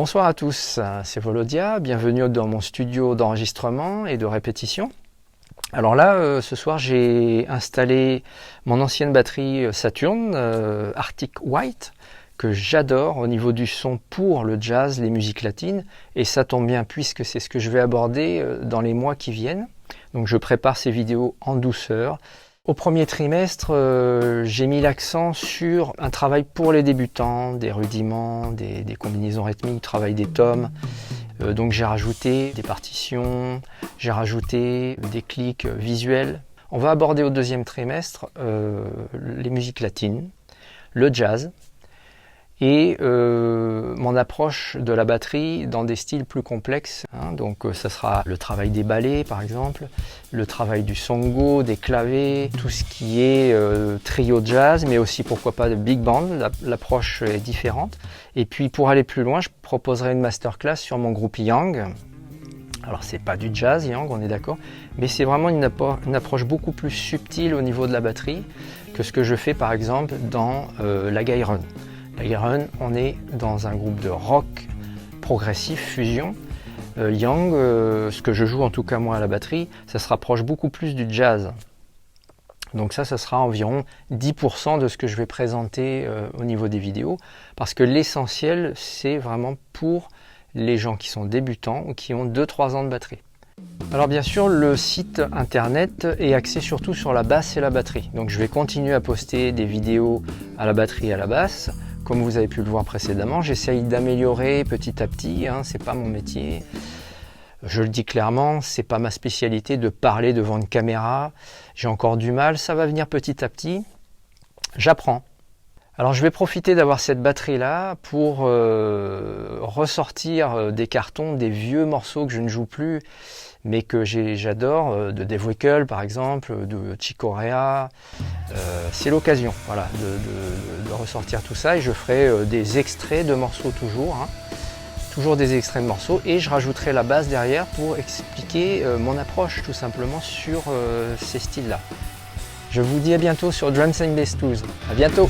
Bonsoir à tous, c'est Volodia, bienvenue dans mon studio d'enregistrement et de répétition. Alors là, ce soir, j'ai installé mon ancienne batterie Saturn Arctic White, que j'adore au niveau du son pour le jazz, les musiques latines, et ça tombe bien puisque c'est ce que je vais aborder dans les mois qui viennent. Donc je prépare ces vidéos en douceur. Au premier trimestre, j'ai mis l'accent sur un travail pour les débutants, des rudiments, des combinaisons rythmiques, travail des tomes. Donc j'ai rajouté des partitions, j'ai rajouté des clics visuels. On va aborder au deuxième trimestre les musiques latines, le jazz et mon approche de la batterie dans des styles plus complexes. Donc ça sera le travail des ballets par exemple, le travail du songo, des clavés, tout ce qui est trio jazz, mais aussi pourquoi pas de big band, l'approche est différente. Et puis pour aller plus loin, je proposerai une masterclass sur mon groupe Yang. Alors c'est pas du jazz Yang, on est d'accord, mais c'est vraiment une approche beaucoup plus subtile au niveau de la batterie que ce que je fais par exemple dans la Gairun. La Gairun, on est dans un groupe de rock progressif, fusion. Yang, ce que je joue en tout cas moi à la batterie, ça se rapproche beaucoup plus du jazz. Donc ça sera environ 10% de ce que je vais présenter au niveau des vidéos, parce que l'essentiel, c'est vraiment pour les gens qui sont débutants ou qui ont 2-3 ans de batterie. Alors bien sûr, le site internet est axé surtout sur la basse et la batterie. Donc je vais continuer à poster des vidéos à la batterie et à la basse. Comme vous avez pu le voir précédemment, j'essaye d'améliorer petit à petit, c'est pas mon métier. Je le dis clairement, c'est pas ma spécialité de parler devant une caméra. J'ai encore du mal, ça va venir petit à petit. J'apprends. Alors je vais profiter d'avoir cette batterie-là pour ressortir des cartons, des vieux morceaux que je ne joue plus, mais que j'adore, de Dave Weckl par exemple, de Chick Corea. C'est l'occasion voilà, de ressortir tout ça et je ferai des extraits de morceaux toujours des extraits de morceaux, et je rajouterai la basse derrière pour expliquer mon approche tout simplement sur ces styles-là. Je vous dis à bientôt sur Drums and Bass Tools. À bientôt!